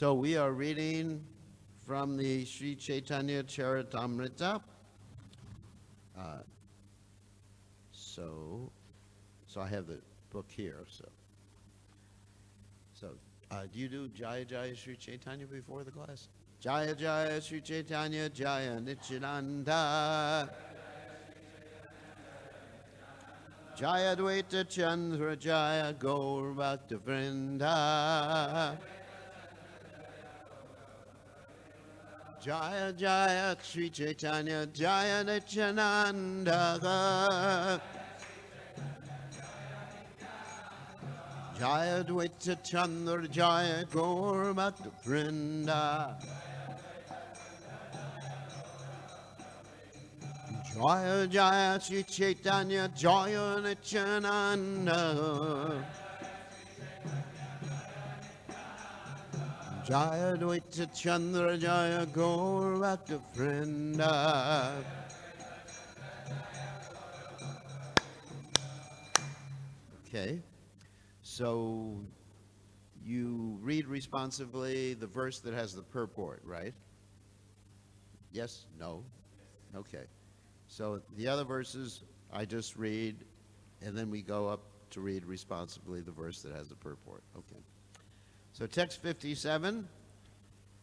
So we are reading from the Sri Chaitanya Charitamrita. So I have the book here. So do you do Jaya Jaya Sri Chaitanya before the class? Jaya Jaya Sri Chaitanya Jaya Nityananda Jaya Dvaita Chandra Jaya Gaur Bhakta Vrinda Jaya Jaya Sri Chaitanya Jaya Nityananda Jaya Dvaita Chandra Jaya Gaur Bhakta Vrinda Jaya Jaya Sri Chaitanya Jaya Nityananda Jaya Dvaita Chandra Jaya Gaur Bhakta Vrinda. Okay, so you read responsively the verse that has the purport, right? Yes? No? Okay. So the other verses I just read, and then we go up to read responsibly the verse that has the purport. Okay. So text 57.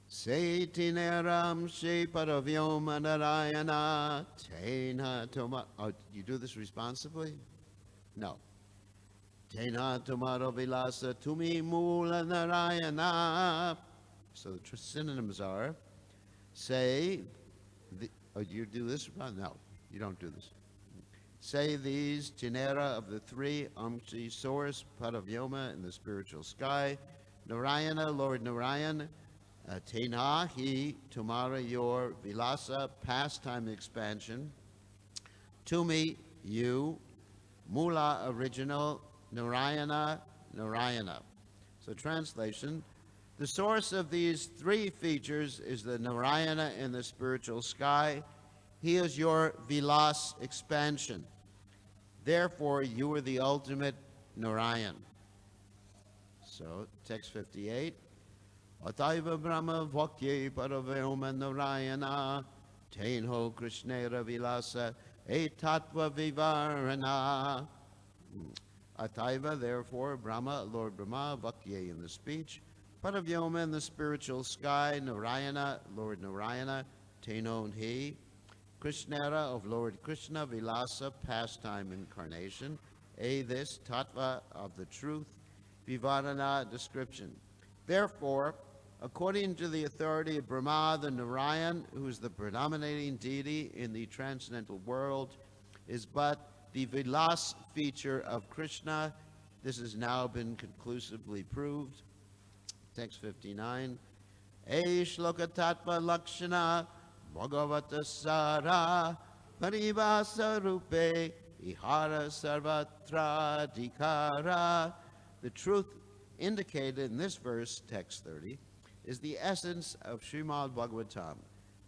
Setineram Shri Paravyoma Narayana Tena Toma. Oh, you do this responsibly? No. Tena Tomaro Vilasa Tumi Mula Narayana. So the synonyms are say. You do this? No, you don't do this. Say these genera of the three Amshi source, Paravyoma in the spiritual sky, Narayana, Lord Narayan, Tena, he, Tumara, your, Vilasa, pastime expansion, Tumi, you, Mula, original, Narayana, Narayana. So translation, the source of these three features is the Narayana in the spiritual sky. He is your Vilas expansion. Therefore, you are the ultimate Narayan. So, text 58. Ataiva Brahma Vakye Paravyoma Narayana Tenho Krishnera Vilasa Etatva Vivarana. Ataiva, therefore, Brahma, Lord Brahma, Vakye in the speech, Paravyoma in the spiritual sky, Narayana, Lord Narayana, Tenon he, Krishnera of Lord Krishna, Vilasa, pastime incarnation, this, Tattva of the truth, Vivarana, description. Therefore, according to the authority of Brahma, the Narayan, who is the predominating deity in the transcendental world, is but the Vilas feature of Krishna. This has now been conclusively proved. Text 59. Shloka Tattva Lakshana Bhagavata Sara Paribhasa Rupe Ihara Sarvatra Dikara. The truth indicated in this verse, text 30, is the essence of Srimad Bhagavatam.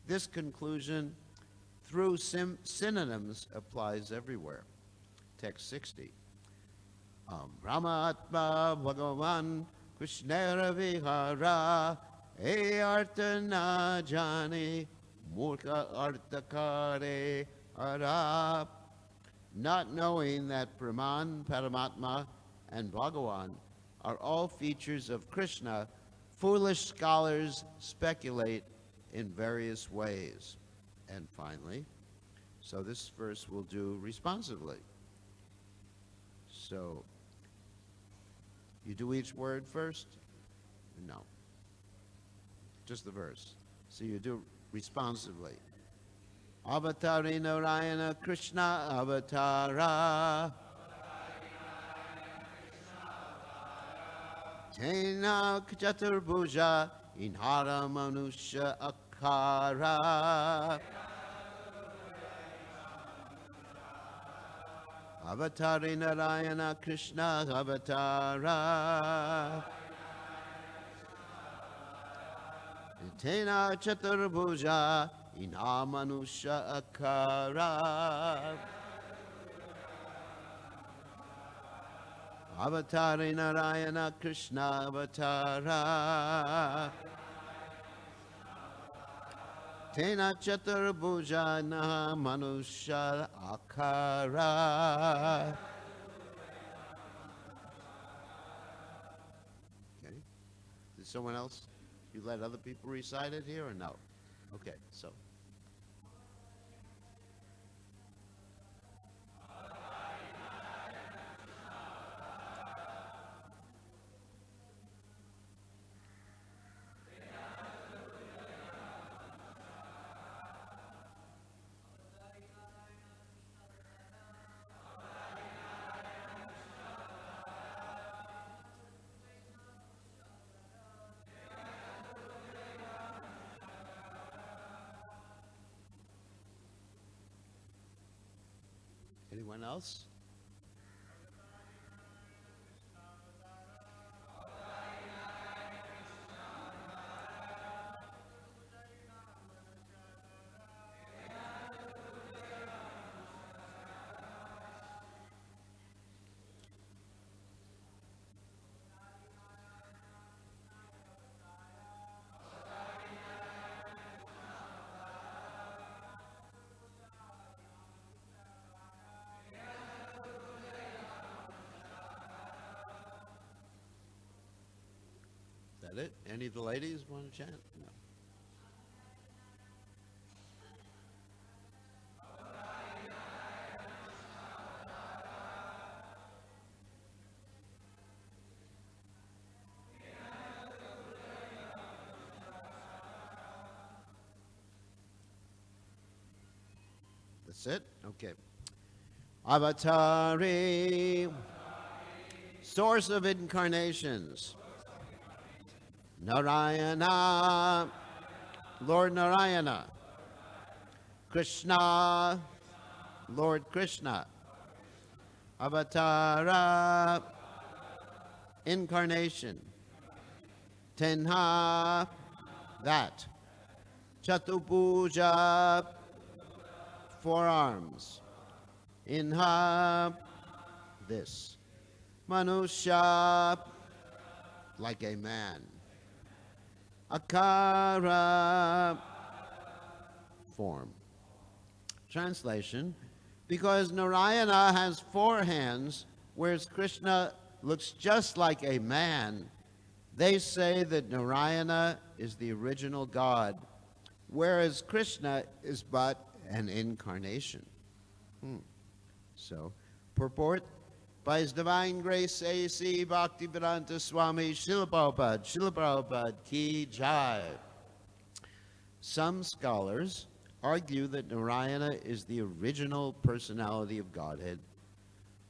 This conclusion, through synonyms, applies everywhere. Text 60. Brahma Atma Bhagavan Krishnera Vihara Arta na jane Murka Artakare Ara. Not knowing that Brahman, Paramatma, and Bhagavan are all features of Krishna, foolish scholars speculate in various ways. And finally, so this verse will do responsively. So, you do each word first? No. Just the verse. So you do responsively. Avatari Narayana Krishna Avatara. Tena Chaturbuja Inhara Manusha Akara. Avatari Narayana Krishna Avatara. Tena Chaturbuja Inha Manusha Akara. Avatari Narayana Krishna Avatara Tena Chaturabhuja Naha Manusha Akara. Okay. Did someone else? You let other people recite it here or no? Okay, so. Anyone else? Is that it? Any of the ladies want to chant? No. That's it? Okay. Avatari, source of incarnations. Narayana, Lord Narayana. Krishna, Lord Krishna. Avatara, incarnation. Tenha, that. Chatupuja, forearms. Inha, this. Manusha, like a man. Akara, form. Translation, because Narayana has 4 hands, whereas Krishna looks just like a man, they say that Narayana is the original God, whereas Krishna is but an incarnation. So, purport, by His Divine Grace, A.C. Bhaktivedanta Swami Srila Prabhupada Ki Jai. Some scholars argue that Narayana is the original personality of Godhead,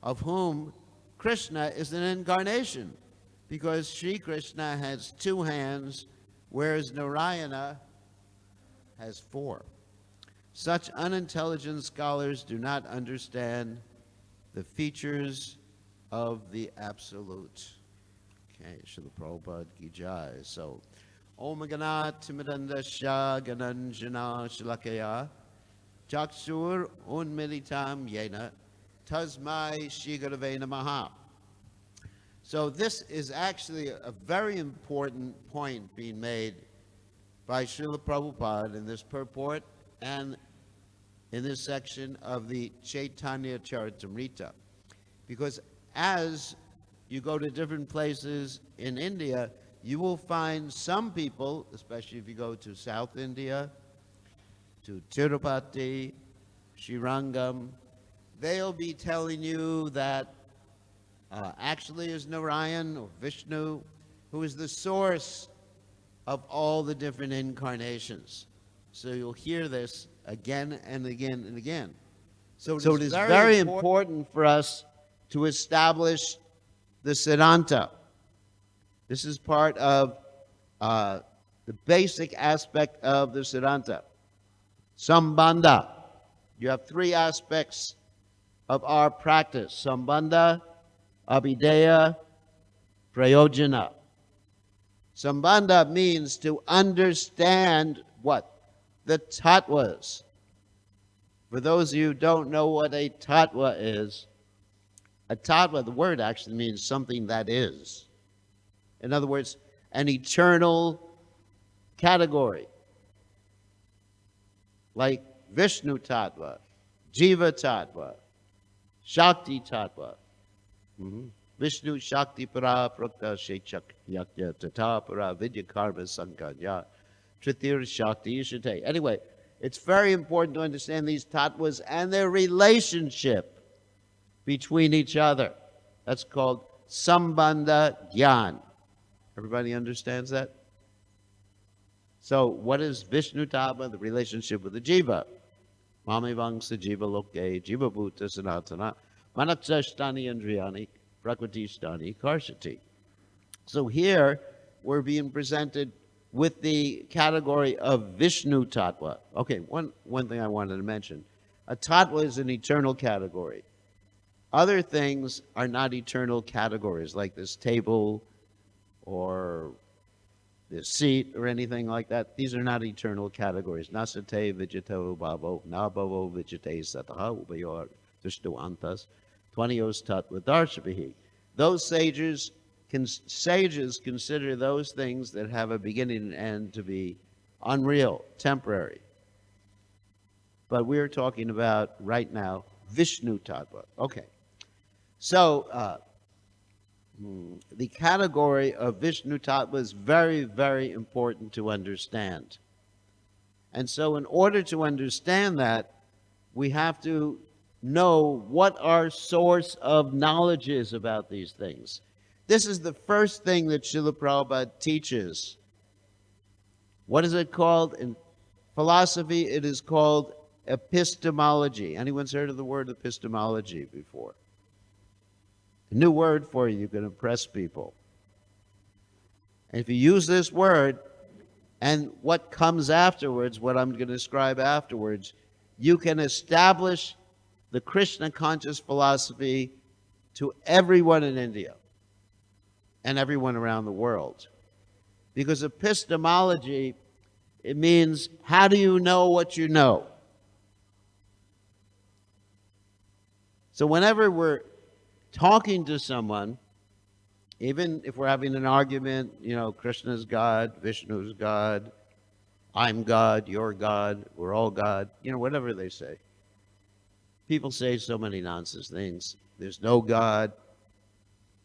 of whom Krishna is an incarnation, because Sri Krishna has 2 hands, whereas Narayana has 4. Such unintelligent scholars do not understand the features of the Absolute. Okay, Srila Prabhupada Ki Jai. So, Om Ganat Timidandasya Gananjana Shalakaya Chakshur Unmilitam Yena Tasmai Shigurave Namaha. So this is actually a very important point being made by Srila Prabhupada in this purport and in this section of the Chaitanya Charitamrita. Because as you go to different places in India, you will find some people, especially if you go to South India, to Tirupati, Srirangam, they'll be telling you that actually is Narayan or Vishnu, who is the source of all the different incarnations. So you'll hear this again and again and again. So it is very important for us to establish the Siddhanta. This is part of the basic aspect of the Siddhanta. Sambandha. You have 3 aspects of our practice. Sambandha, Abhideya, Prayojana. Sambandha means to understand what? The tattvas. For those of you who don't know what a tattva is, A tattva, the word actually means something that is. In other words, an eternal category. Like Vishnu Tattva, Jiva Tattva, Shakti Tattva. Vishnu Shakti Para Prakta Shechak Yakya Tata Para Vidya Karma Sankanya Tritir Shakti Ishate. Anyway, it's very important to understand these tattvas and their relationship between each other. That's called Sambandha Gyan. Everybody understands that? So, what is Vishnu Tattva? The relationship with the Jiva. Mami Vangsa Jiva Loke, Jiva Bhuta Sanatana, Manaksashtani Andriyani, Prakritishtani Karshati. So here, we're being presented with the category of Vishnu Tattva. Okay, one thing I wanted to mention. A Tattva is an eternal category. Other things are not eternal categories, like this table or this seat or anything like that. These are not eternal categories. Nasate vijito bhavo, nabhavo vijite sataha ubayor dushtu antas, 20os tattva darshabihi. Those sages consider those things that have a beginning and end to be unreal, temporary. But we're talking about, right now, Vishnu Tattva. Okay. So, the category of Vishnu Tattva is very, very important to understand. And so in order to understand that, we have to know what our source of knowledge is about these things. This is the first thing that Srila Prabhupada teaches. What is it called? In philosophy, it is called epistemology. Anyone's heard of the word epistemology before? A new word for you can impress people. And if you use this word, and what comes afterwards, what I'm going to describe afterwards, you can establish the Krishna conscious philosophy to everyone in India and everyone around the world. Because epistemology, it means, how do you know what you know? So whenever we're talking to someone, even if we're having an argument, Krishna's God, Vishnu's God, I'm God, you're God, we're all God, whatever they say. People say so many nonsense things. There's no God.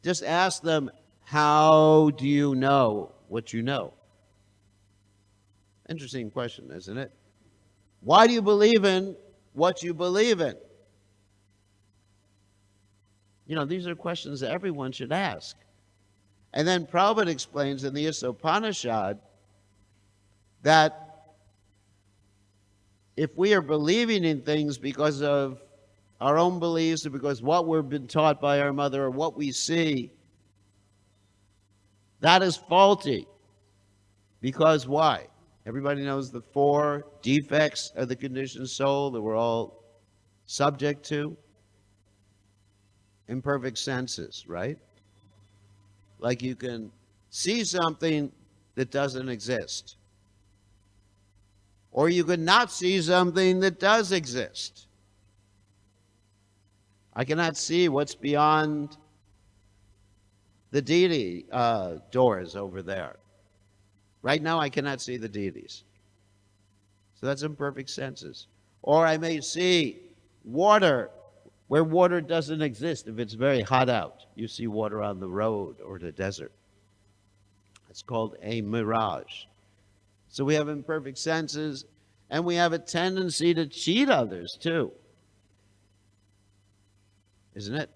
Just ask them, how do you know what you know? Interesting question, isn't it? Why do you believe in what you believe in? These are questions that everyone should ask. And then Prabhupada explains in the Usthapana that if we are believing in things because of our own beliefs or because what we've been taught by our mother or what we see, that is faulty. Because why? Everybody knows the 4 defects of the conditioned soul that we're all subject to. Imperfect senses, right? Like you can see something that doesn't exist. Or you could not see something that does exist. I cannot see what's beyond the deity doors over there. Right now, I cannot see the deities. So that's imperfect senses. Or I may see water where water doesn't exist. If it's very hot out, you see water on the road or the desert. It's called a mirage. So we have imperfect senses, and we have a tendency to cheat others, too. Isn't it?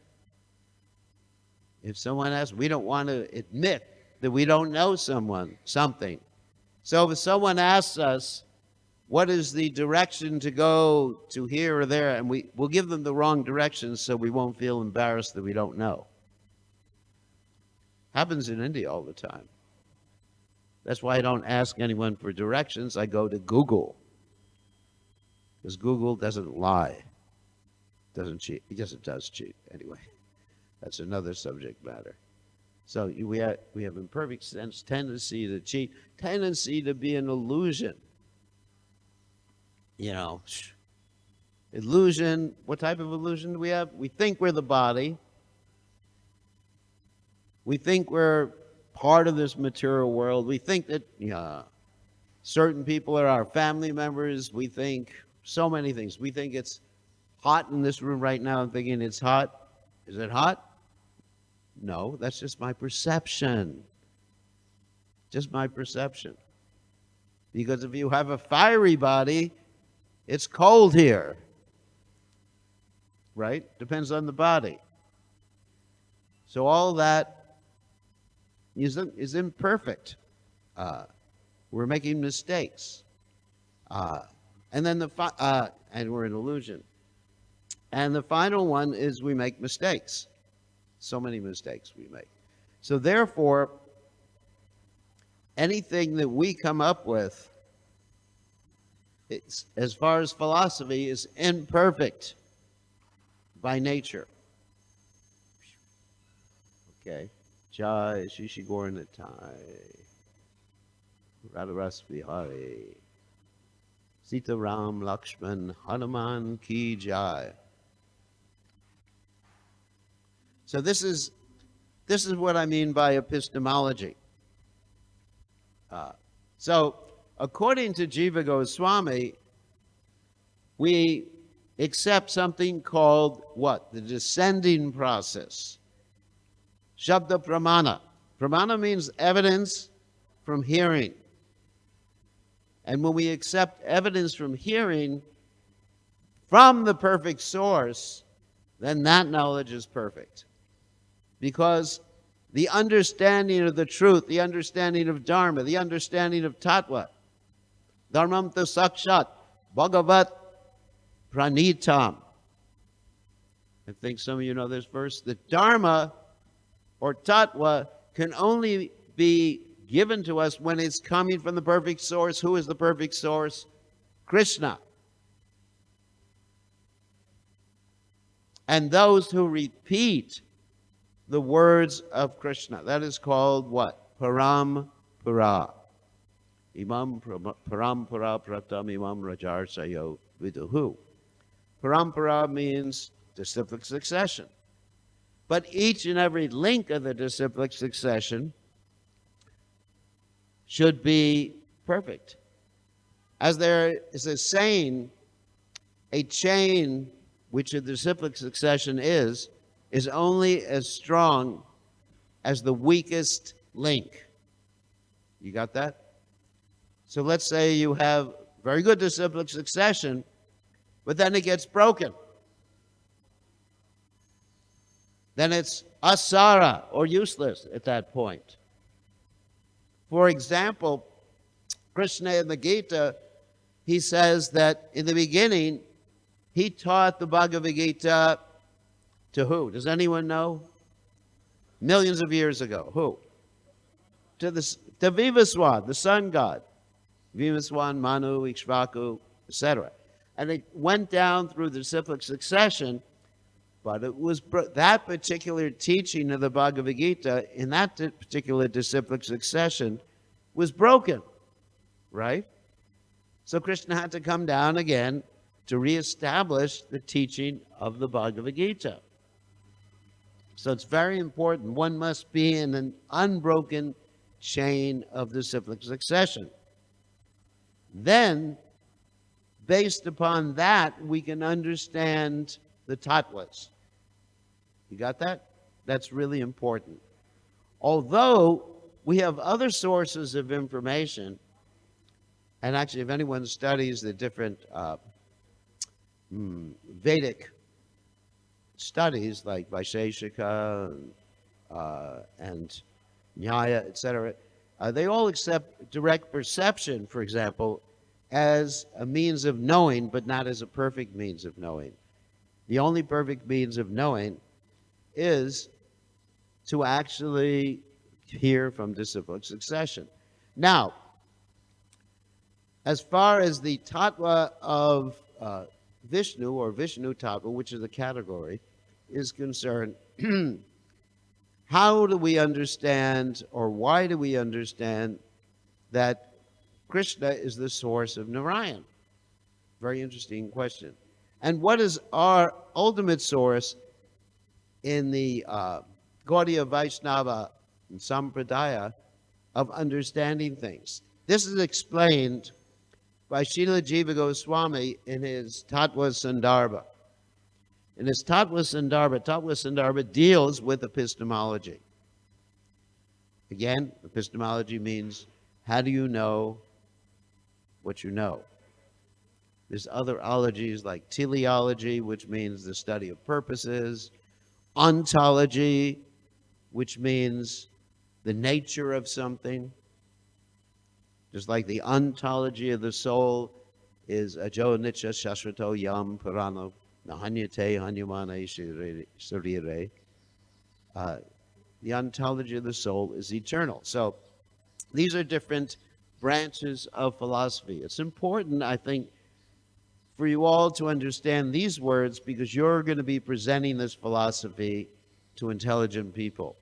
If someone asks, we don't want to admit that we don't know something. So if someone asks us, what is the direction to go to here or there, and we'll give them the wrong direction so we won't feel embarrassed that we don't know. Happens in India all the time. That's why I don't ask anyone for directions. I go to Google. Because Google doesn't lie. Doesn't cheat. Yes, it does cheat. Anyway, that's another subject matter. So we have imperfect sense, tendency to cheat, tendency to be an illusion. Illusion, what type of illusion do we have? We think we're the body, We think we're part of this material world. We think that certain people are our family members. We think so many things. We think it's hot in this room right now. I'm thinking it's hot. Is it hot? No, that's just my perception. Just my perception. Because if you have a fiery body, it's cold here. Right? Depends on the body. So all that is imperfect. We're making mistakes. And then and we're an illusion. And the final one is we make mistakes. So many mistakes we make. So therefore, anything that we come up with, as far as philosophy, is imperfect by nature. Okay. Jai SriSriRadhaRasbihariTemple. Sita Ram Lakshman Hanuman Ki Jai. So this is what I mean by epistemology. So according to Jiva Goswami, we accept something called what? The descending process. Shabda Pramana. Pramana means evidence from hearing. And when we accept evidence from hearing from the perfect source, then that knowledge is perfect. Because the understanding of the truth, the understanding of Dharma, the understanding of Tattva, Dharmam ta sakshat, Bhagavat pranitam. I think some of you know this verse. The Dharma or Tattva can only be given to us when it's coming from the perfect source. Who is the perfect source? Krishna. And those who repeat the words of Krishna, that is called what? Parampara. Imam parampara pratam imam rajarsayo viduhu. Parampara means disciplic succession. But each and every link of the disciplic succession should be perfect. As there is a saying, a chain which a disciplic succession is only as strong as the weakest link. You got that? So let's say you have very good disciplic succession, but then it gets broken. Then it's asara, or useless at that point. For example, Krishna in the Gita, he says that in the beginning, he taught the Bhagavad-gita to who? Does anyone know? Millions of years ago. Who? To Vivaswan, the sun god. Vivaswan, Manu, Ikshvaku, etc. And it went down through the disciplic succession, but it was that particular teaching of the Bhagavad-gita in that particular disciplic succession was broken, right? So Krishna had to come down again to reestablish the teaching of the Bhagavad-gita. So it's very important. One must be in an unbroken chain of disciplic succession. Then, based upon that, we can understand the tattvas. You got that? That's really important. Although we have other sources of information, and actually if anyone studies the different Vedic studies like Vaisheshika and Nyaya, etc., they all accept direct perception, for example, as a means of knowing, but not as a perfect means of knowing. The only perfect means of knowing is to actually hear from disciplic succession. Now, as far as the tattva of Vishnu, or Vishnu tattva, which is a category, is concerned, how do we understand, or why do we understand that Krishna is the source of Narayan? Very interesting question. And what is our ultimate source in the Gaudiya Vaishnava and Sampradaya of understanding things. This is explained by Srila Jiva Goswami in his Tattva Sandarbha. In his Tattva Sandarbha deals with epistemology. Again, epistemology means how do you know what you know? There's other ologies like teleology, which means the study of purposes, ontology, which means the nature of something. Just like the ontology of the soul is ajo nitya shashvato yam parano nahanyate hanyamane sharire. The ontology of the soul is eternal. So these are different branches of philosophy. It's important, I think, for you all to understand these words because you're going to be presenting this philosophy to intelligent people.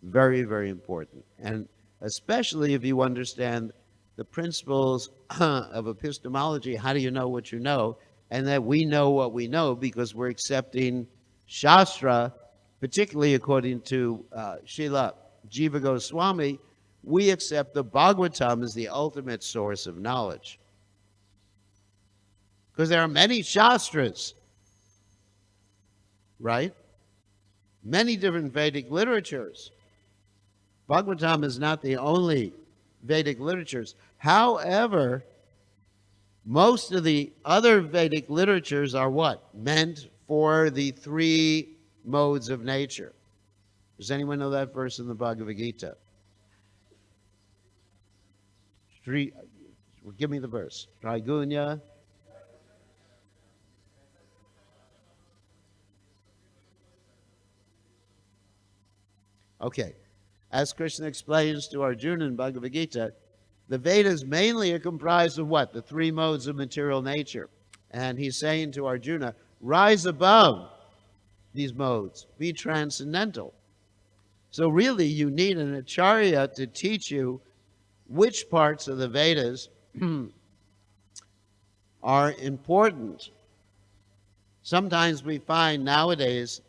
Very, very important. And especially if you understand the principles of epistemology, how do you know what you know? And that we know what we know because we're accepting Shastra, particularly according to Srila Jiva Goswami, we accept the Bhagavatam as the ultimate source of knowledge. Because there are many Shastras, right? Many different Vedic literatures. Bhagavatam is not the only Vedic literatures. However, most of the other Vedic literatures are what? Meant for the three modes of nature. Does anyone know that verse in the Bhagavad-gita? Give me the verse. Trigunya. Okay. As Krishna explains to Arjuna in Bhagavad-gita, the Vedas mainly are comprised of what? The three modes of material nature. And he's saying to Arjuna, rise above these modes. Be transcendental. So really, you need an acharya to teach you which parts of the Vedas are important. Sometimes we find nowadays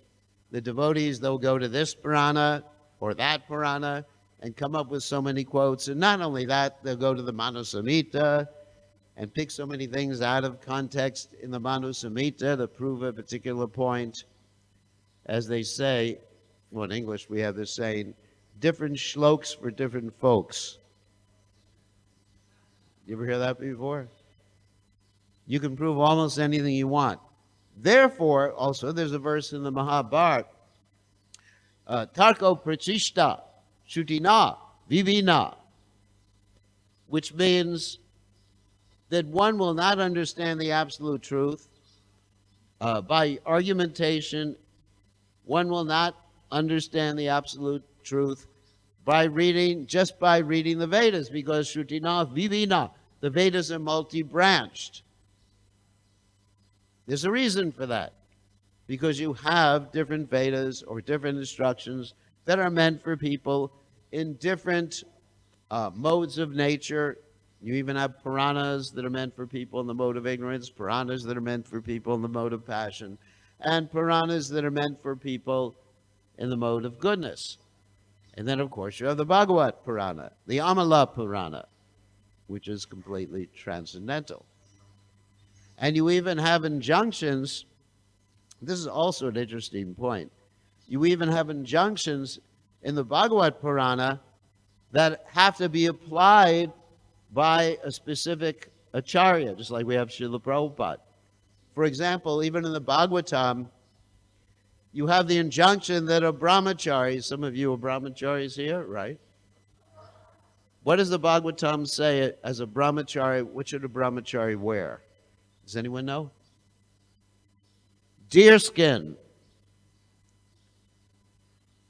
the devotees, they'll go to this Purana or that Purana and come up with so many quotes. And not only that, they'll go to the Manu Samhita and pick so many things out of context in the Manu Samhita to prove a particular point. As they say, well, in English we have this saying, different shloks for different folks. You ever hear that before? You can prove almost anything you want. Therefore, also, there's a verse in the Mahabharata, Tarko Prachishta, Shutina, Vivina, which means that one will not understand the absolute truth by argumentation. One will not understand the absolute truth just by reading the Vedas, because Shrutina Vivina, the Vedas are multi-branched. There's a reason for that, because you have different Vedas or different instructions that are meant for people in different modes of nature. You even have Puranas that are meant for people in the mode of ignorance, Puranas that are meant for people in the mode of passion, and Puranas that are meant for people in the mode of goodness. And then, of course, you have the Bhagavat Purana, the Amala Purana, which is completely transcendental. And you even have injunctions. This is also an interesting point. You even have injunctions in the Bhagavat Purana that have to be applied by a specific acharya, just like we have Srila Prabhupada. For example, even in the Bhagavatam, you have the injunction that a brahmachari, some of you are brahmacharis here, right? What does the Bhagavatam say as a brahmachari? What should a brahmachari wear? Does anyone know? Deerskin.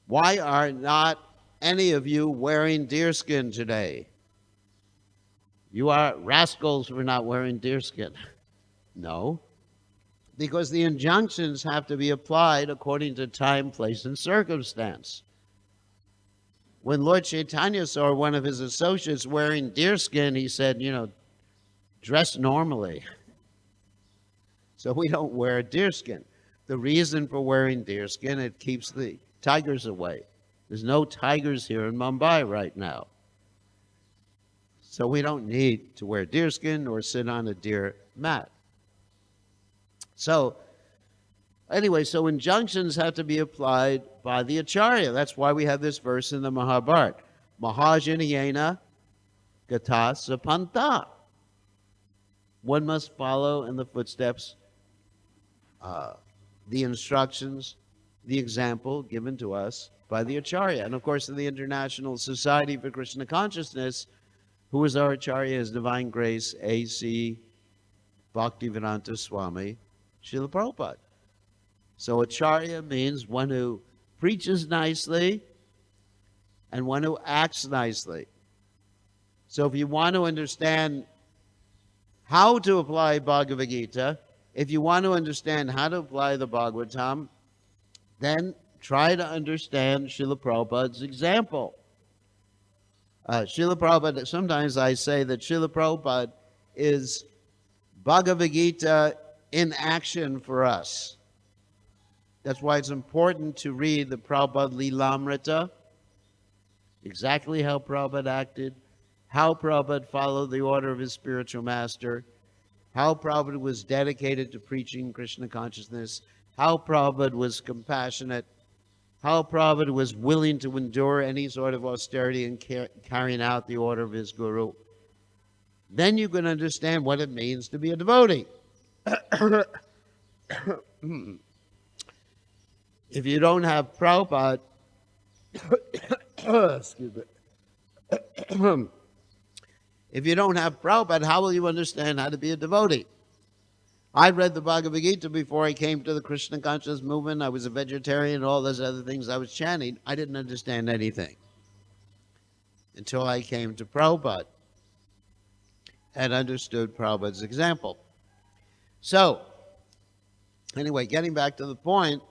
Why are not any of you wearing deerskin today? You are rascals for not wearing deerskin. No. Because the injunctions have to be applied according to time, place, and circumstance. When Lord Chaitanya saw one of his associates wearing deerskin, he said, dress normally. So we don't wear deerskin. The reason for wearing deerskin, it keeps the tigers away. There's no tigers here in Mumbai right now. So we don't need to wear deerskin or sit on a deer mat. So anyway, so injunctions have to be applied by the Acharya. That's why we have this verse in the Mahabharata. Mahajanayena gata sapanta. One must follow in the footsteps, the instructions, the example given to us by the Acharya. And of course, in the International Society for Krishna Consciousness, who is our Acharya? His Divine Grace, A.C. Bhaktivedanta Swami, Srila Prabhupada. So Acharya means one who preaches nicely and one who acts nicely. So if you want to understand how to apply Bhagavad-gita, if you want to understand how to apply the Bhagavatam, then try to understand Srila Prabhupada's example. Srila Prabhupada, sometimes I say that Srila Prabhupada is Bhagavad-gita in action for us. That's why it's important to read the Prabhupada Lilamrita, exactly how Prabhupada acted, how Prabhupada followed the order of his spiritual master, how Prabhupada was dedicated to preaching Krishna consciousness, how Prabhupada was compassionate, how Prabhupada was willing to endure any sort of austerity in carrying out the order of his guru. Then you can understand what it means to be a devotee. If you don't have Prabhupada, excuse me. If you don't have Prabhupada, how will you understand how to be a devotee? I read the Bhagavad-gita before I came to the Krishna consciousness movement. I was a vegetarian and all those other things I was chanting. I didn't understand anything until I came to Prabhupada and understood Prabhupada's example. So, anyway, getting back to the point,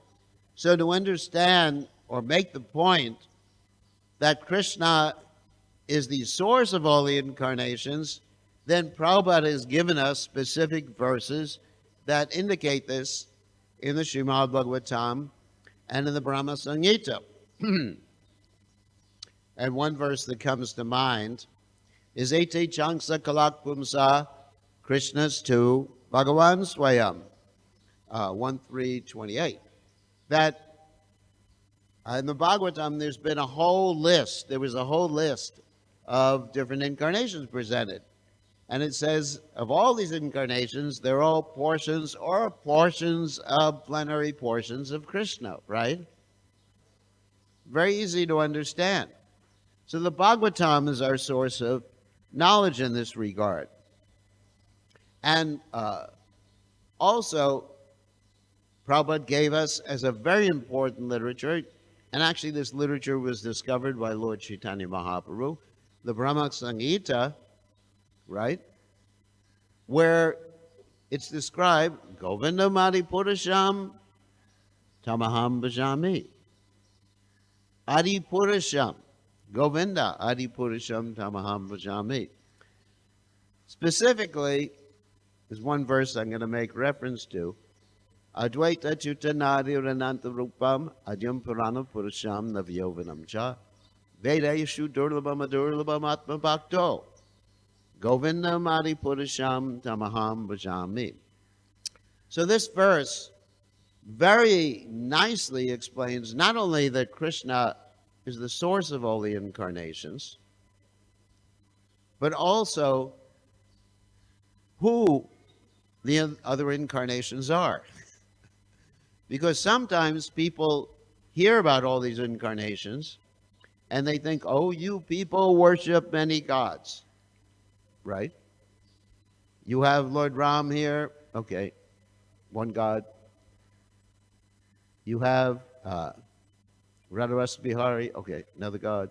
so to understand or make the point that Krishna is the source of all the incarnations, then Prabhupada has given us specific verses that indicate this in the Srimad Bhagavatam and in the Brahma Samhita. And one verse that comes to mind is Ete Changsa Kalak Pumsa Krishna's to Bhagavan Swayam, 1.3.28. That in the Bhagavatam there was a whole list of different incarnations presented. And it says, of all these incarnations, they're all portions of plenary portions of Krishna, right? Very easy to understand. So the Bhagavatam is our source of knowledge in this regard. And also, Prabhupada gave us as a very important literature, and actually this literature was discovered by Lord Chaitanya Mahaprabhu, the Brahma Samhita, right? Where it's described, Govindam Adi Purasham Tamaham Bhajami. Adi Purasham. Govinda Adi Purasham Tamaham Bhajami. Specifically, there's one verse I'm going to make reference to. Advaita Chutanadi Rananta Rupam Adyam Purana Purasham Navyovanam Cha Veda Yeshu Durlabam Adurlabam Atma Bhakto Govinda Madi Purasham Tamaham Bhajami. So this verse very nicely explains not only that Krishna is the source of all the incarnations, but also who the other incarnations are. Because sometimes people hear about all these incarnations and they think, oh, you people worship many gods, right? You have Lord Ram here, okay, one god. You have SriRadhaRasbihari, okay, another god.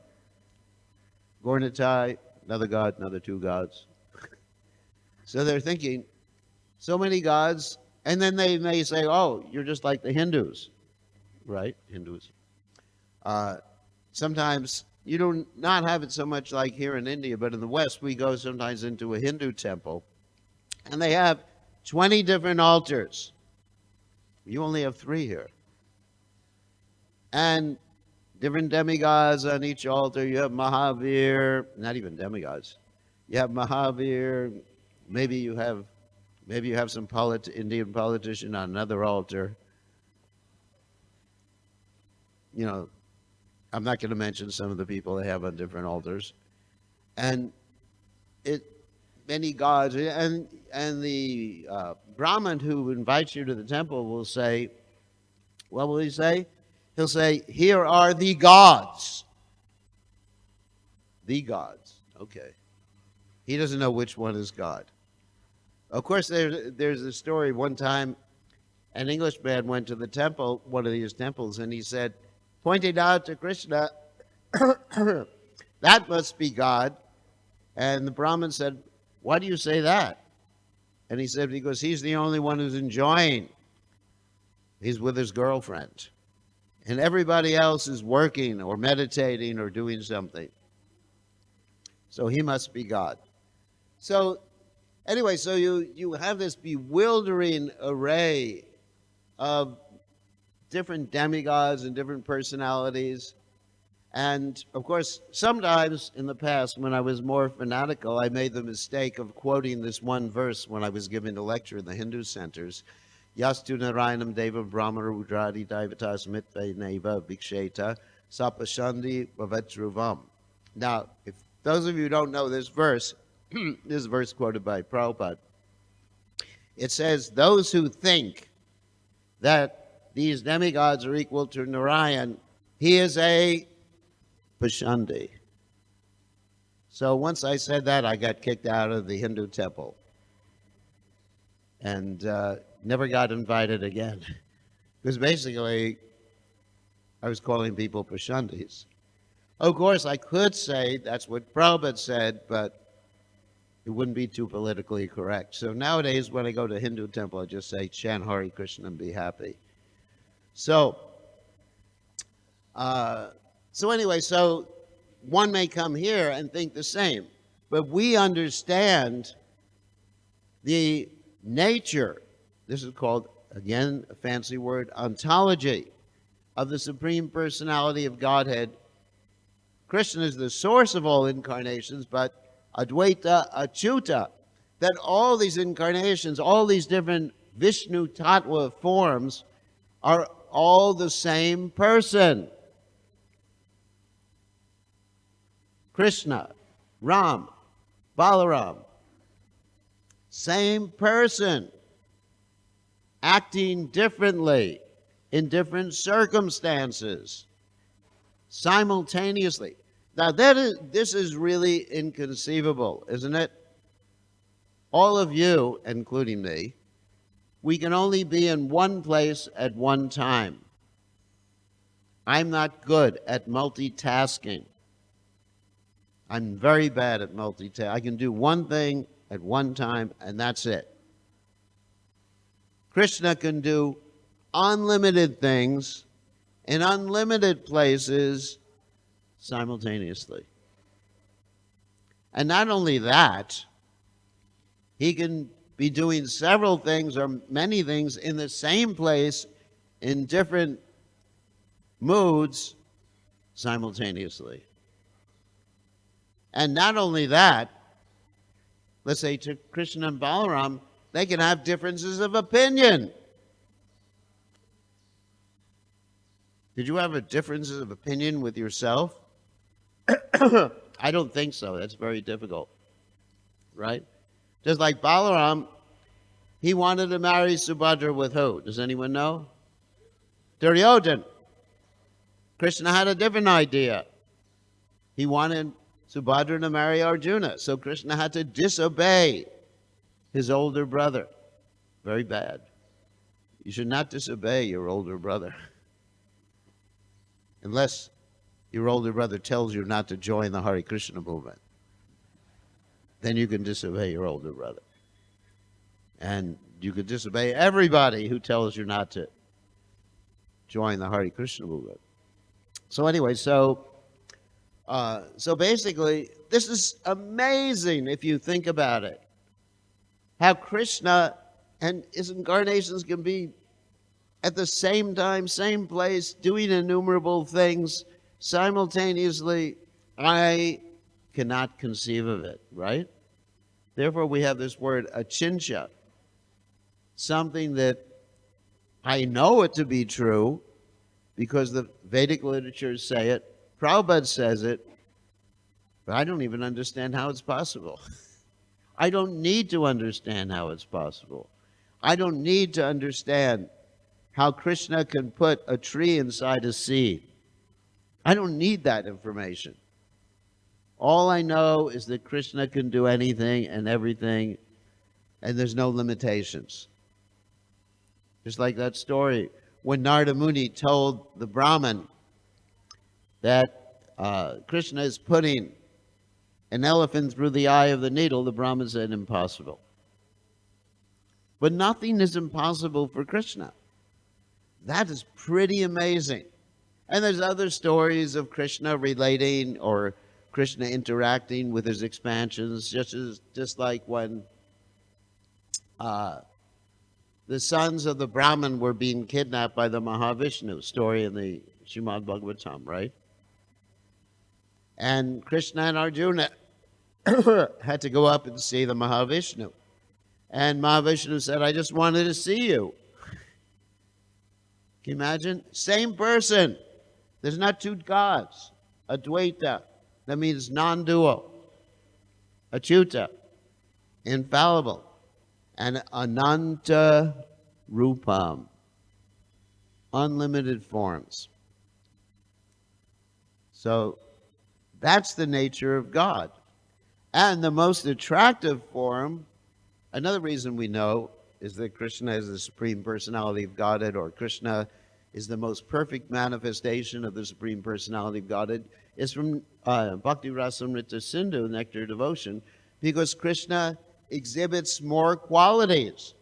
Gornatai, another god, another two gods. So they're thinking, so many gods, and then they may say, oh, you're just like the Hindus, right? Hindus. Sometimes you do not have it so much like here in India, but in the West, we go sometimes into a Hindu temple, and they have 20 different altars. You only have 3 here. And different demigods on each altar. You have Mahavir, not even demigods. You have Mahavir. Maybe you have some Indian politician on another altar. You know, I'm not going to mention some of the people they have on different altars. And many gods, and the Brahmin who invites you to the temple will say, what will he say? He'll say, here are the gods. The gods. Okay. He doesn't know which one is God. Of course, there's a story. One time, an Englishman went to the temple, one of these temples, and he said, pointed out to Krishna, that must be God. And the Brahmin said, why do you say that? And he said, because he's the only one who's enjoying. He's with his girlfriend. And everybody else is working or meditating or doing something. So he must be God. So anyway, so you have this bewildering array of different demigods and different personalities. And of course, sometimes in the past, when I was more fanatical, I made the mistake of quoting this one verse when I was giving a lecture in the Hindu centers. Yastu Narayanam Deva Brahma Rudradi Daivatas Mitve Neva Viksheta Sapashandi Bhavetruvam. Now, if those of you who don't know this verse, this verse quoted by Prabhupada, it says, those who think that these demigods are equal to Narayan, he is a Pashandi. So once I said that, I got kicked out of the Hindu temple and never got invited again. Because basically, I was calling people Pashandis. Of course, I could say that's what Prabhupada said, but it wouldn't be too politically correct. So nowadays, when I go to a Hindu temple, I just say, chant Hare Krishna and be happy. So anyway, so one may come here and think the same, but we understand the nature, this is called, again, a fancy word, ontology of the Supreme Personality of Godhead. Krishna is the source of all incarnations, but Advaita Achyuta, that all these incarnations, all these different Vishnu Tattva forms are all the same person. Krishna, Ram, Balaram, same person, acting differently in different circumstances, simultaneously. Now, this is really inconceivable, isn't it? All of you, including me, we can only be in one place at one time. I'm not good at multitasking. I'm very bad at multitasking. I can do one thing at one time, and that's it. Krishna can do unlimited things in unlimited places simultaneously. And not only that, he can be doing several things or many things in the same place in different moods simultaneously. And not only that, let's say to Krishna and Balaram, they can have differences of opinion. Did you have a differences of opinion with yourself? I don't think so. That's very difficult, right? Just like Balaram, he wanted to marry Subhadra with who? Does anyone know? Duryodhana. Krishna had a different idea. He wanted Subhadra to marry Arjuna, so Krishna had to disobey his older brother. Very bad. You should not disobey your older brother. Unless your older brother tells you not to join the Hare Krishna movement. Then you can disobey your older brother. And you could disobey everybody who tells you not to join the Hare Krishna movement. So anyway, so basically, this is amazing if you think about it. How Krishna and his incarnations can be at the same time, same place, doing innumerable things simultaneously. I cannot conceive of it, right? Therefore, we have this word achintya, something that I know it to be true because the Vedic literatures say it, Prabhupada says it, but I don't even understand how it's possible. I don't need to understand how it's possible. I don't need to understand how Krishna can put a tree inside a seed. I don't need that information. All I know is that Krishna can do anything and everything, and there's no limitations. Just like that story when Narada Muni told the Brahmin that Krishna is putting an elephant through the eye of the needle, the Brahmin said, impossible. But nothing is impossible for Krishna. That is pretty amazing. And there's other stories of Krishna relating or Krishna interacting with his expansions, just like when the sons of the Brahmin were being kidnapped by the Mahavishnu, story in the Srimad Bhagavatam, right? And Krishna and Arjuna had to go up and see the Mahavishnu. And Mahavishnu said, I just wanted to see you. Can you imagine? Same person. There's not two gods. Advaita. That means non-dual. Achyuta. Infallible. And Ananta Rupam. Unlimited forms. So that's the nature of God. And the most attractive form, another reason we know, is that Krishna is the Supreme Personality of Godhead, or Krishna is the most perfect manifestation of the Supreme Personality of Godhead, is from Bhakti Rasamrita Sindhu, Nectar Devotion, because Krishna exhibits more qualities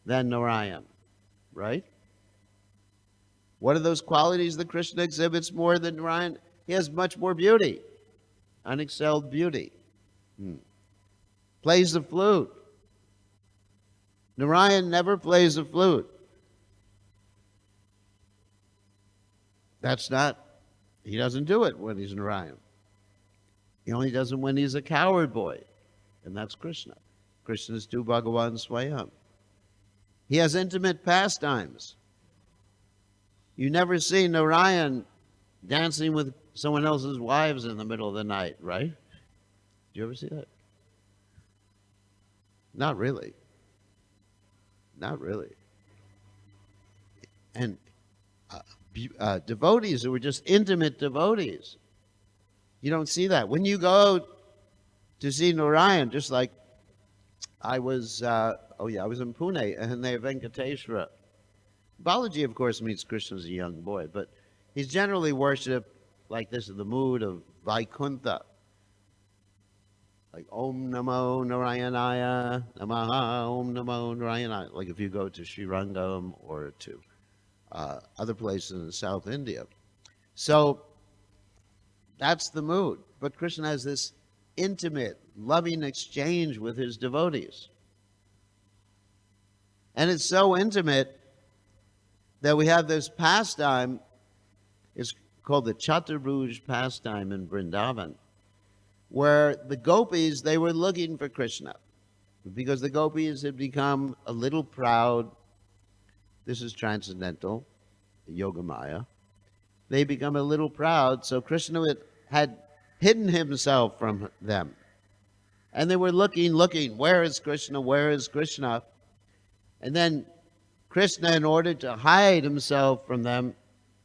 than Narayan, right? What are those qualities that Krishna exhibits more than Narayan? He has much more beauty, unexcelled beauty. Plays the flute. Narayan never plays the flute. He doesn't do it when he's Narayan. He only does it when he's a coward boy, and that's Krishna. Krishna is tu Bhagavan Swayam. He has intimate pastimes. You never see Narayan dancing with someone else's wives in the middle of the night, right? Do you ever see that? Not really. Not really. And devotees who were just intimate devotees, you don't see that. When you go to see Narayan, just like I was in Pune, and they have Venkateshwara. Balaji, of course, meets Krishna as a young boy, but he's generally worshipped like this in the mood of Vaikuntha. Like Om Namo Narayanaya Namaha, Om Namo Narayanaya. Like if you go to Srirangam or to other places in South India. So that's the mood. But Krishna has this intimate, loving exchange with his devotees. And it's so intimate that we have this pastime. It's called the Chaturbuj pastime in Vrindavan, where the gopis, they were looking for Krishna because the gopis had become a little proud. This is transcendental, Yogamaya. They become a little proud, so Krishna had hidden himself from them. And they were looking, where is Krishna, where is Krishna? And then Krishna, in order to hide himself from them,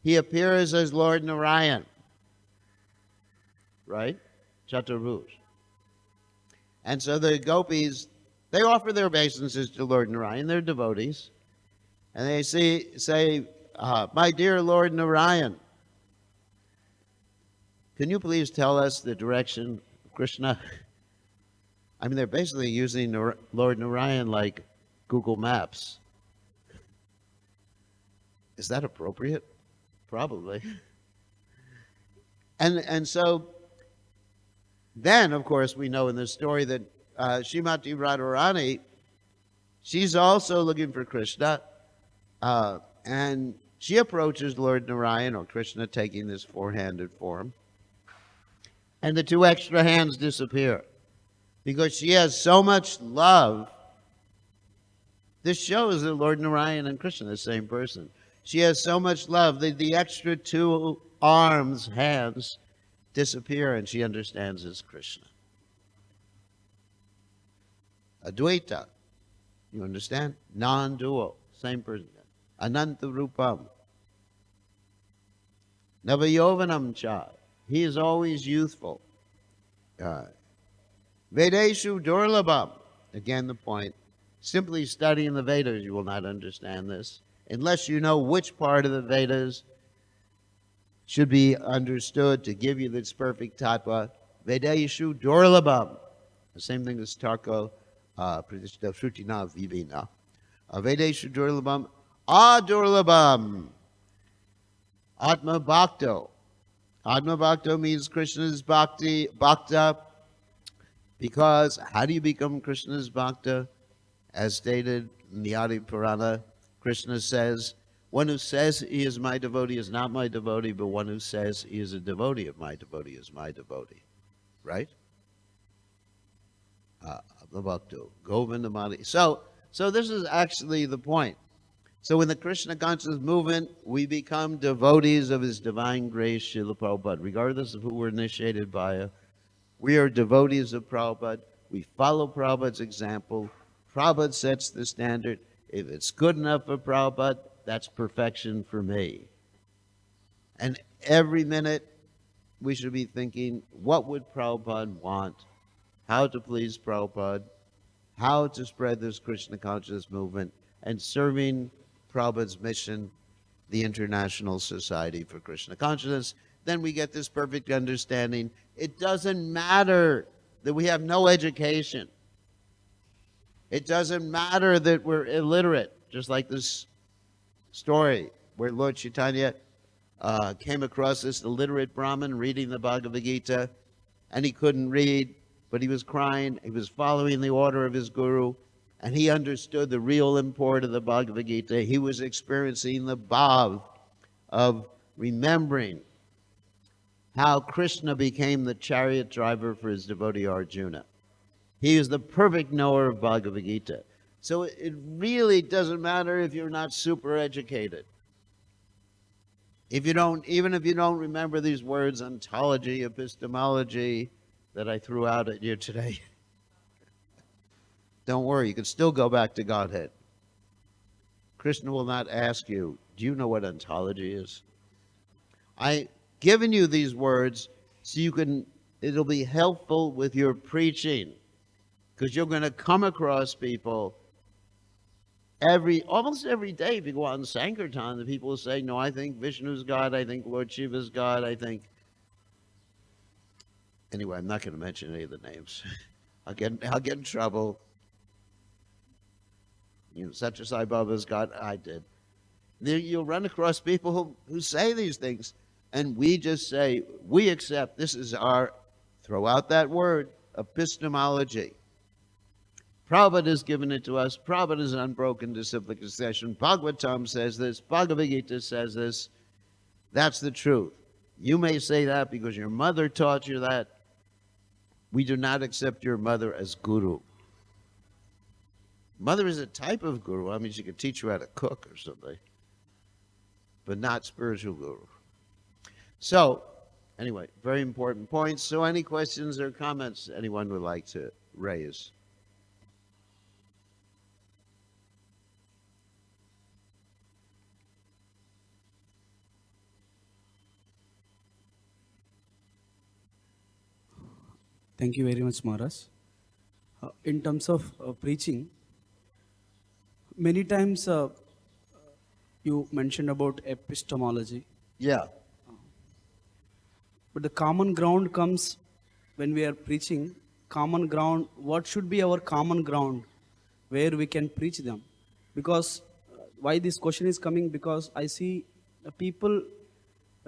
he appears as Lord Narayan, right? Chaturbuj. And so the gopis, they offer their obeisances to Lord Narayan, they're devotees. And they say, my dear Lord Narayan, can you please tell us the direction of Krishna? I mean, they're basically using Lord Narayan like Google Maps. Is that appropriate? Probably. And so then, of course, we know in this story that Srimati Radharani, she's also looking for Krishna. And she approaches Lord Narayan, or Krishna, taking this four-handed form. And the two extra hands disappear because she has so much love. This shows that Lord Narayan and Krishna are the same person. She has so much love that the extra two arms, hands, disappear, and she understands as Krishna. Advaita, you understand? Non-dual, same person. Ananta Rupam. Navayovanam cha. He is always youthful. Vedeshu Durlabham. Again, the point. Simply studying the Vedas, you will not understand this. Unless you know which part of the Vedas should be understood to give you this perfect tattva. Vedeshu Durlabham. The same thing as Tarko Pradishta Shrutina Vivina. Vedeshu Durlabham. Adurlabham. Atma Bhakto. Atma Bhakto means Krishna's bhakti, bhakta. Because how do you become Krishna's bhakta? As stated in the Adi Purana, Krishna says, one who says he is my devotee is not my devotee, but one who says he is a devotee of my devotee is my devotee. Right? Atma Bhakto. Govindamadi. So this is actually the point. So in the Krishna consciousness movement, we become devotees of His divine grace, Srila Prabhupada, regardless of who we're initiated by. We are devotees of Prabhupada. We follow Prabhupada's example. Prabhupada sets the standard. If it's good enough for Prabhupada, that's perfection for me. And every minute, we should be thinking, what would Prabhupada want? How to please Prabhupada? How to spread this Krishna consciousness movement? And serving Prabhupada's mission, the International Society for Krishna Consciousness. Then we get this perfect understanding. It doesn't matter that we have no education. It doesn't matter that we're illiterate, just like this story where Lord Chaitanya came across this illiterate Brahmin reading the Bhagavad-gita, and he couldn't read, but he was crying. He was following the order of his guru, and he understood the real import of the Bhagavad-gita. He was experiencing the bhav of remembering how Krishna became the chariot driver for his devotee Arjuna. He is the perfect knower of Bhagavad-gita. So it really doesn't matter if you're not super educated. Even if you don't remember these words, ontology, epistemology, that I threw out at you today, don't worry, you can still go back to Godhead. Krishna will not ask you, do you know what ontology is? I've given you these words so it'll be helpful with your preaching. Because you're going to come across people almost every day. If you go out in Sankirtan, the people will say, no, I think Vishnu's God, I think Lord Shiva's God, I think... Anyway, I'm not going to mention any of the names. I'll get in trouble. Satya Sai Baba's God, I did. You'll run across people who say these things, and we just say, we accept, this is our, throw out that word, epistemology. Prabhupada has given it to us. Prabhupada is an unbroken disciplic succession. Bhagavatam says this. Bhagavad-gita says this. That's the truth. You may say that because your mother taught you that. We do not accept your mother as guru. Mother is a type of guru. I mean, she could teach you how to cook or something, but not spiritual guru. So, anyway, very important points. So any questions or comments anyone would like to raise? Thank you very much, Maharaj. In terms of preaching, many times you mentioned about epistemology. Yeah. But the common ground comes when we are preaching. Common ground, what should be our common ground where we can preach them? Because why this question is coming, because I see people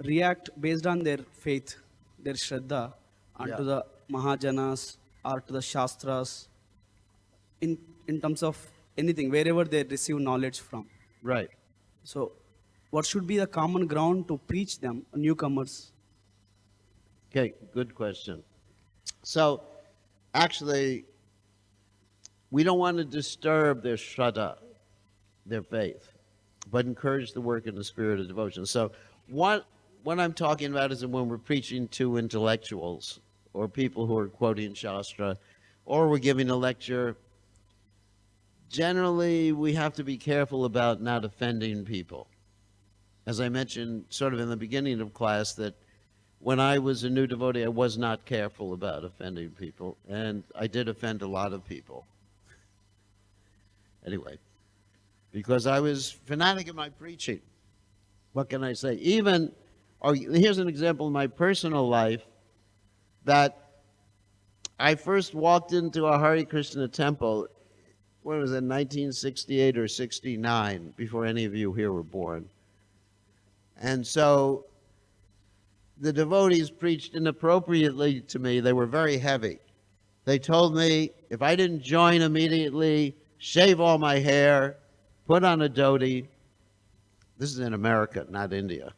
react based on their faith, their Shraddha, onto the Mahajanas or to the Shastras, in terms of anything, wherever they receive knowledge from. Right. So, what should be the common ground to preach them, newcomers? Okay, good question. So, actually, we don't want to disturb their shraddha, their faith, but encourage the work in the spirit of devotion. So, what I'm talking about is when we're preaching to intellectuals or people who are quoting Shastra, or we're giving a lecture. Generally, we have to be careful about not offending people. As I mentioned sort of in the beginning of class, that when I was a new devotee, I was not careful about offending people, and I did offend a lot of people. Anyway, because I was fanatic in my preaching. What can I say? Here's an example in my personal life that I first walked into a Hare Krishna temple, when was it, 1968 or 69, before any of you here were born. And so the devotees preached inappropriately to me. They were very heavy. They told me if I didn't join immediately, shave all my hair, put on a dhoti, this is in America, not India,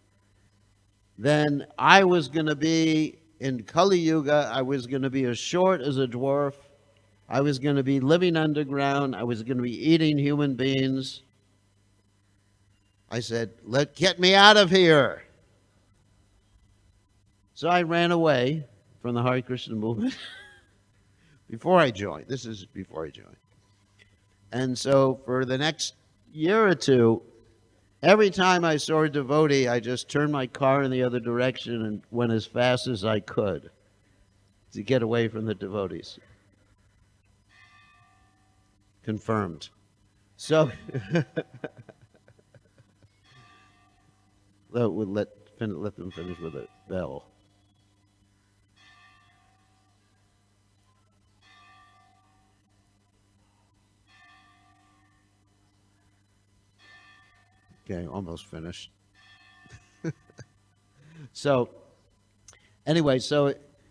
then I was going to be in Kali Yuga, I was going to be as short as a dwarf, I was going to be living underground, I was going to be eating human beings. I said, get me out of here. So I ran away from the Hare Krishna movement before I joined. This is before I joined. And so for the next year or two, every time I saw a devotee, I just turned my car in the other direction and went as fast as I could to get away from the devotees. Confirmed. So we'll let them finish with a bell. Okay, almost finished. So, anyway,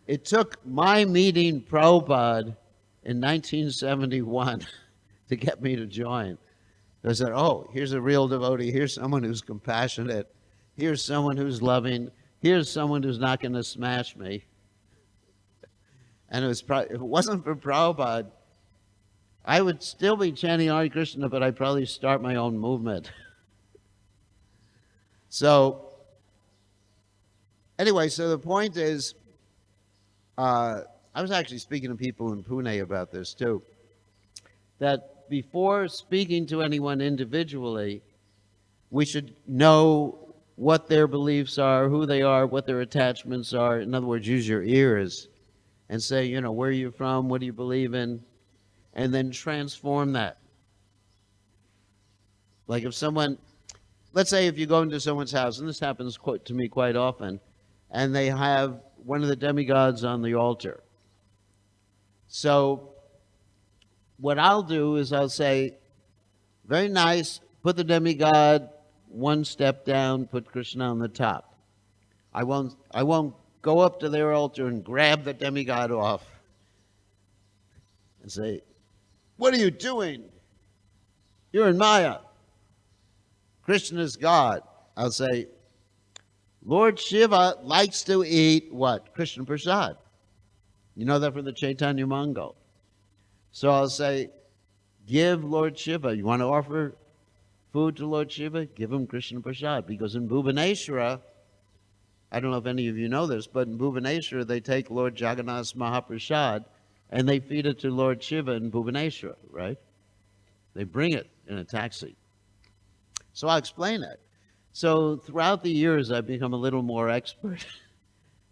it took my meeting Prabhupada in 1971 to get me to join. I said, oh, here's a real devotee. Here's someone who's compassionate. Here's someone who's loving. Here's someone who's not going to smash me. And if it wasn't for Prabhupada, I would still be chanting Hare Krishna, but I'd probably start my own movement. So, anyway, so the point is, I was actually speaking to people in Pune about this too, that before speaking to anyone individually, we should know what their beliefs are, who they are, what their attachments are. In other words, use your ears and say, where are you from, what do you believe in, and then transform that. Like if someone, let's say if you go into someone's house, and this happens to me quite often, and they have one of the demigods on the altar. So what I'll do is I'll say, very nice, put the demigod one step down, put Krishna on the top. I won't go up to their altar and grab the demigod off and say, what are you doing? You're in Maya. Krishna's God. I'll say, Lord Shiva likes to eat what? Krishna Prasad. You know that from the Chaitanya Mangala. So I'll say, give Lord Shiva. You want to offer food to Lord Shiva? Give him Krishna Prasad. Because in Bhubaneswara, I don't know if any of you know this, but in Bhubaneswara, they take Lord Jagannath's Mahaprasad and they feed it to Lord Shiva in Bhubaneswara, right? They bring it in a taxi. So I'll explain that. So throughout the years, I've become a little more expert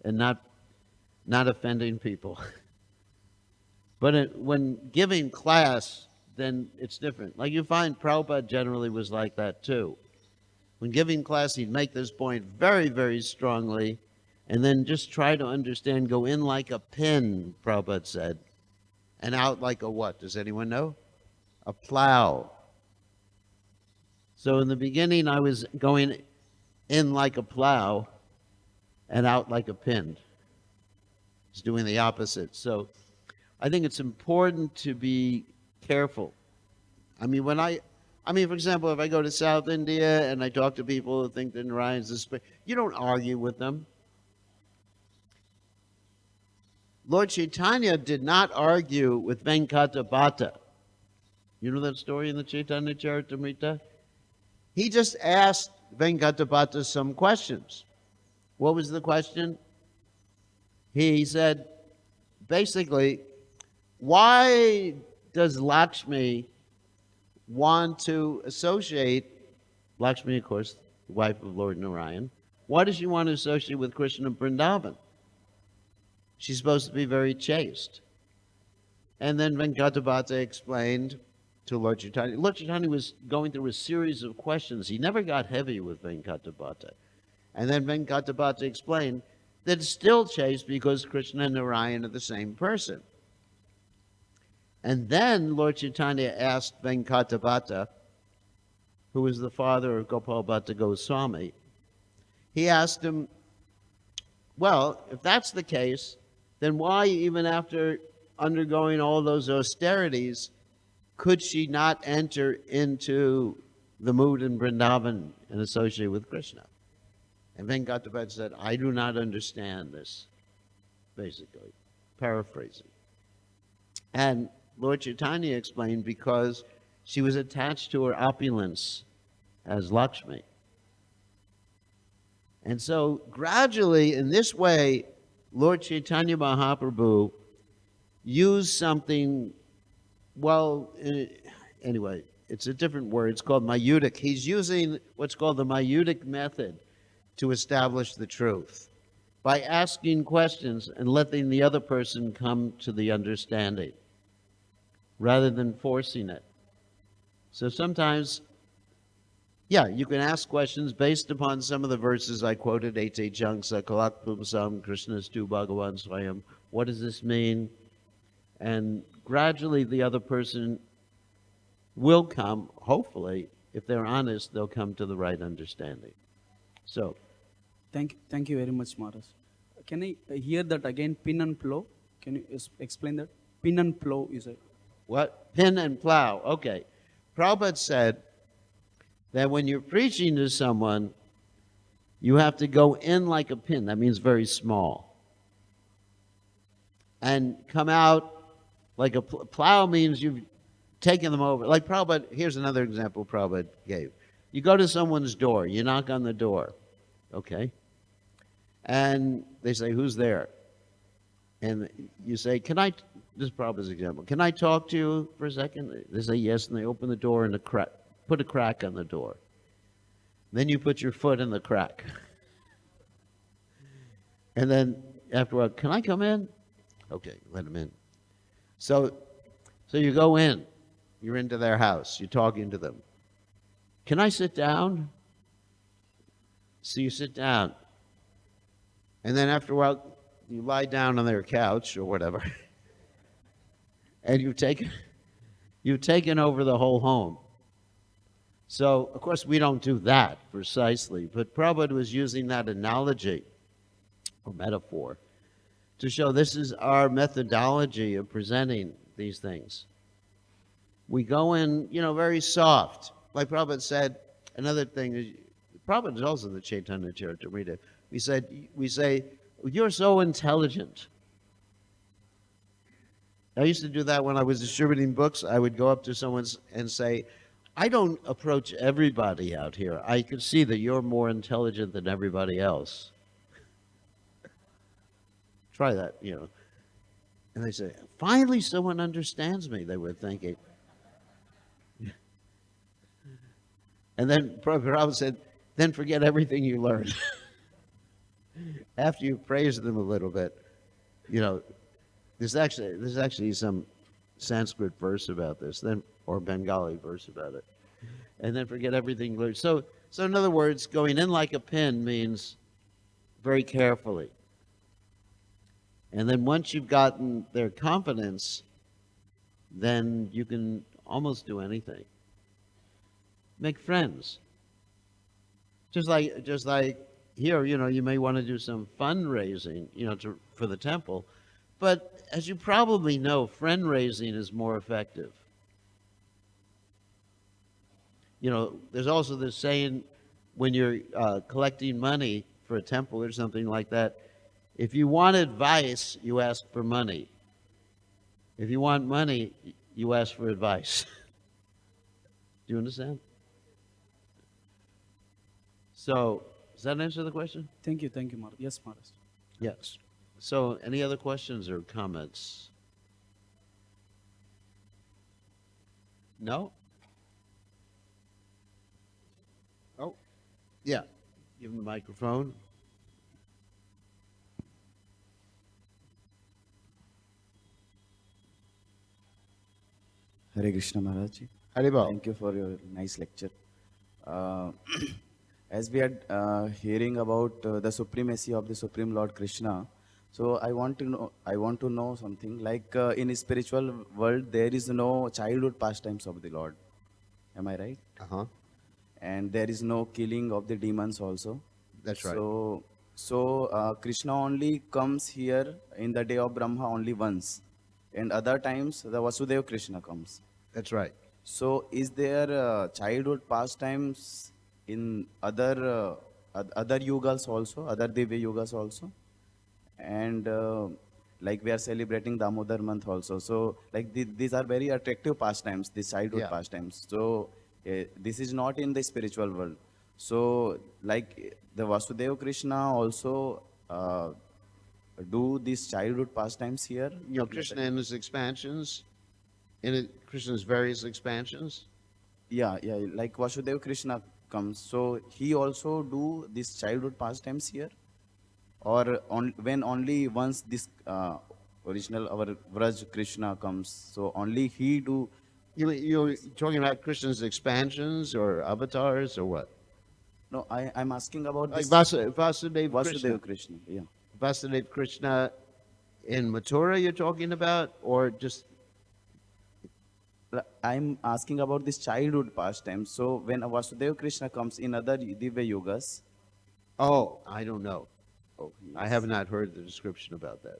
in not offending people. But when giving class, then it's different. Like you find Prabhupada generally was like that too. When giving class, he'd make this point very, very strongly, and then just try to understand, go in like a pin, Prabhupada said, and out like a what? Does anyone know? A plow. So in the beginning, I was going in like a plow and out like a pin. It's doing the opposite. So I think it's important to be careful. I mean, when I I mean, for example, if I go to South India and I talk to people who think that Narayan's the spirit, you don't argue with them. Lord Chaitanya did not argue with Venkatapata. You know that story in the Chaitanya Charitamrita? He just asked Venkatapata some questions. What was the question? He said, basically, why does Lakshmi want to associate, Lakshmi, of course, the wife of Lord Narayan, why does she want to associate with Krishna and Vrindavan? She's supposed to be very chaste. And then Venkatapata explained to Lord Chaitanya. Lord Chaitanya was going through a series of questions. He never got heavy with Venkatapata. And then Venkatapata explained that it's still chaste because Krishna and Narayan are the same person. And then Lord Chaitanya asked Venkatapata, who was the father of Gopal Bhatta Goswami, he asked him, well, if that's the case, then why, even after undergoing all those austerities, could she not enter into the mood in Vrindavan and associate with Krishna? And Venkatapata said, I do not understand this, basically, paraphrasing. And Lord Chaitanya explained because she was attached to her opulence as Lakshmi. And so gradually, in this way, Lord Chaitanya Mahaprabhu used something, well, anyway, it's a different word. It's called mayudic. He's using what's called the mayudic method to establish the truth by asking questions and letting the other person come to the understanding rather than forcing it. So sometimes, yeah, you can ask questions based upon some of the verses I quoted, Ete Jangsa, Kalak Pumsam, Krishnastu Bhagavan Swayam. What does this mean? And gradually the other person will come, hopefully, if they're honest, they'll come to the right understanding. So, Thank you very much, Maharaj. Can I hear that again, pin and plow? Can you explain that? Pin and plow, you said. what? Pin and plow. Okay. Prabhupada said that when you're preaching to someone, you have to go in like a pin. That means very small. And come out like a plow means you've taken them over. Like Prabhupada, here's another example Prabhupada gave. You go to someone's door, you knock on the door, okay? And they say, who's there? And you say, this is Prabhupada's example, can I talk to you for a second? They say yes, and they open the door and put a crack on the door. Then you put your foot in the crack. And then after a while, can I come in? Okay, let him in. So you go in. You're into their house. You're talking to them. Can I sit down? So you sit down. And then after a while, you lie down on their couch or whatever. And you've taken over the whole home. So, of course, we don't do that precisely. But Prabhupada was using that analogy or metaphor to show this is our methodology of presenting these things. We go in, very soft. Like Prabhupada said, another thing is, Prabhupada is also in the Chaitanya Charitamrita. We say, you're so intelligent. I used to do that when I was distributing books. I would go up to someone and say, I don't approach everybody out here. I can see that you're more intelligent than everybody else. Try that, And they say, finally someone understands me, they were thinking. And then Prabhupada said, then forget everything you learned. After you praise them a little bit, there's actually some Sanskrit verse about this, or Bengali verse about it. And then forget everything you learned. So in other words, going in like a pin means very carefully. And then once you've gotten their confidence, then you can almost do anything. Make friends. Just like here, you may want to do some fundraising, for the temple. But as you probably know, friend raising is more effective. there's also this saying when you're collecting money for a temple or something like that, if you want advice, you ask for money. If you want money, you ask for advice. Do you understand? So, does that answer the question? Thank you, Maharaj. Yes, Maharaj. Yes. So, any other questions or comments? No? Oh, yeah. Give him the microphone. Hare Krishna Maharaj. Haribol. Thank you for your nice lecture. Uh, as we are hearing about the supremacy of the Supreme Lord Krishna, so I want to know something like in spiritual world there is no childhood pastimes of the Lord. Am I right? Uh-huh. And there is no killing of the demons also. That's right. So Krishna only comes here in the day of Brahma only once, and other times the Vasudeva Krishna comes. That's right. So, is there childhood pastimes in other yugas also, other Divya yugas also? And like we are celebrating Damodar month also. So, like these are very attractive pastimes, these childhood Yeah. pastimes. So, this is not in the spiritual world. So, like the Vasudeva Krishna also do these childhood pastimes here. Krishna in his expansions, Krishna's various expansions. Yeah, like Vasudeva Krishna comes, so he also do these childhood pastimes here, or when only once this original our Vraj Krishna comes, so only he do. You're talking about Krishna's expansions or avatars or what? No, I'm asking about Like this Vasudeva Krishna. Vasudeva Krishna. Yeah. Vasudeva Krishna in Mathura you're talking about, or just I'm asking about this childhood pastime. So when a Vasudeva Krishna comes in other Divya Yogas, oh, I don't know. oh, I have not heard the description about that.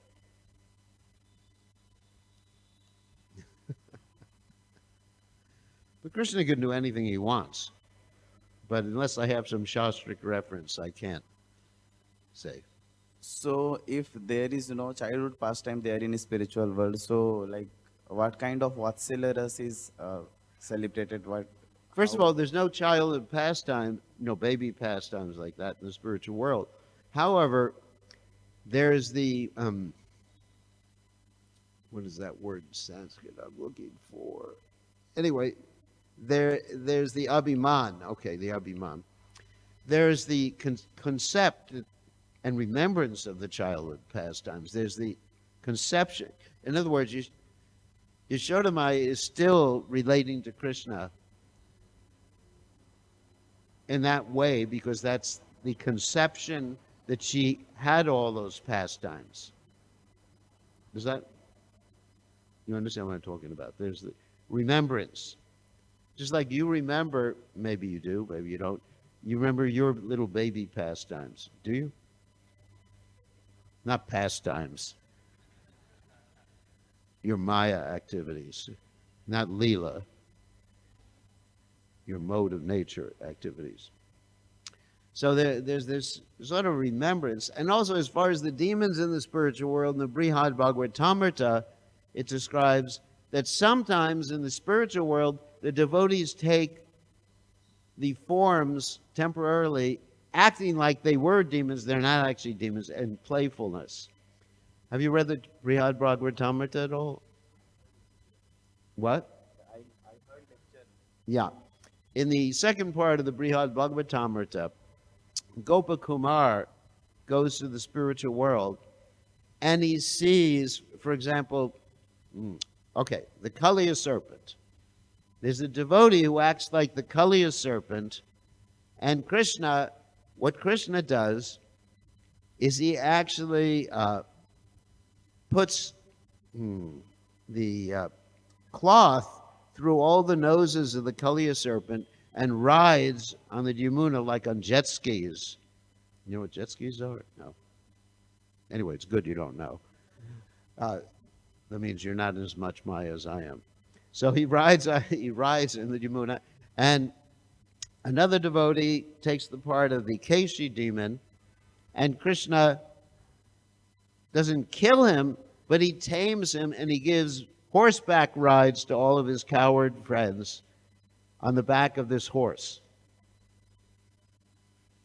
But Krishna can do anything he wants. But unless I have some Shastric reference, I can't say. So if there is no childhood pastime there in spiritual world, so like what kind of Vatsalya ras is celebrated? First of all, there's no childhood pastime, no baby pastimes like that in the spiritual world. However, there's the what is that word in Sanskrit I'm looking for? Anyway, there's the abhiman. Okay, the abhiman. There's the concept and remembrance of the childhood pastimes. There's the conception. In other words, Yashodamai is still relating to Krishna in that way because that's the conception that she had all those pastimes. Does that, you understand what I'm talking about? There's the remembrance. Just like you remember, maybe you do, maybe you don't, you remember your little baby pastimes, do you? Not pastimes. Your Maya activities, not Lila. Your mode of nature activities. So there's this sort of remembrance. And also, as far as the demons in the spiritual world, in the Bhagavad-gita, it describes that sometimes in the spiritual world, the devotees take the forms temporarily, acting like they were demons. They're not actually demons, and playfulness. Have you read the Bhagavad-gita at all? What? I heard lecture. Yeah. In the second part of the Bhagavatamrita, Gopakumar goes to the spiritual world and he sees, for example, the Kaliya serpent. There's a devotee who acts like the Kaliya serpent, and Krishna, what Krishna does is he actually puts the cloth through all the noses of the Kaliya serpent and rides on the Yamuna like on jet skis. You know what jet skis are? No. Anyway, it's good you don't know. That means you're not as much Maya as I am. So he rides in the Yamuna, and Another devotee takes the part of the Keshi demon, and Krishna doesn't kill him, but he tames him and he gives horseback rides to all of his coward friends on the back of this horse.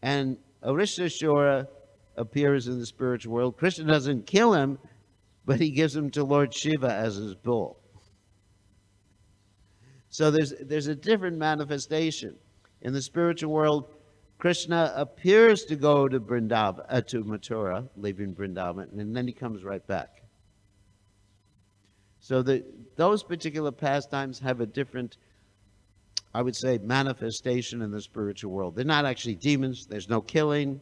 And Arishashura appears in the spiritual world. Krishna doesn't kill him, but he gives him to Lord Shiva as his bull. So there's a different manifestation. In the spiritual world, Krishna appears to go to to Mathura, leaving Vrindavan, and then he comes right back. So those particular pastimes have a different, I would say, manifestation in the spiritual world. They're not actually demons. There's no killing.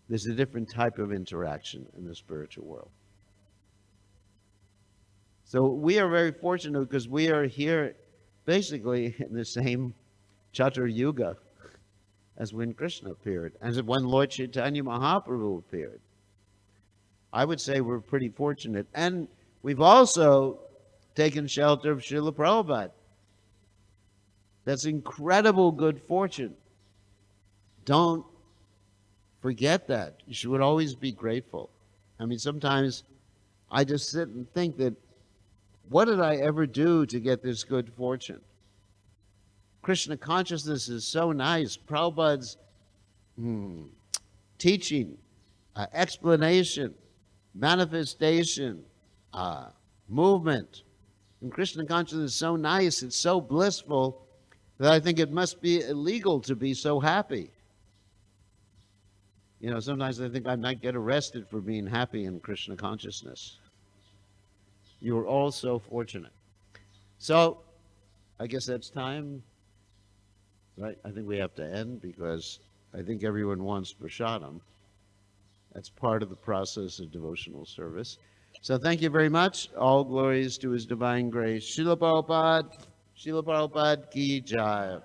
There's a different type of interaction in the spiritual world. So we are very fortunate because we are here basically in the same Chatur Yuga as when Krishna appeared, as when Lord Chaitanya Mahaprabhu appeared. I would say we're pretty fortunate. And we've also taken shelter of Srila Prabhupada. That's incredible good fortune. Don't forget that. You should always be grateful. I mean, sometimes I just sit and think that, what did I ever do to get this good fortune? Krishna consciousness is so nice. Prabhupada's teaching, explanation, manifestation, movement. And Krishna consciousness is so nice, it's so blissful, that I think it must be illegal to be so happy. You know, sometimes I think I might get arrested for being happy in Krishna consciousness. You're all so fortunate. So, I guess that's time. Right? I think we have to end because I think everyone wants prasadam. That's part of the process of devotional service. So thank you very much. All glories to His divine grace. Srila Prabhupada ki jai.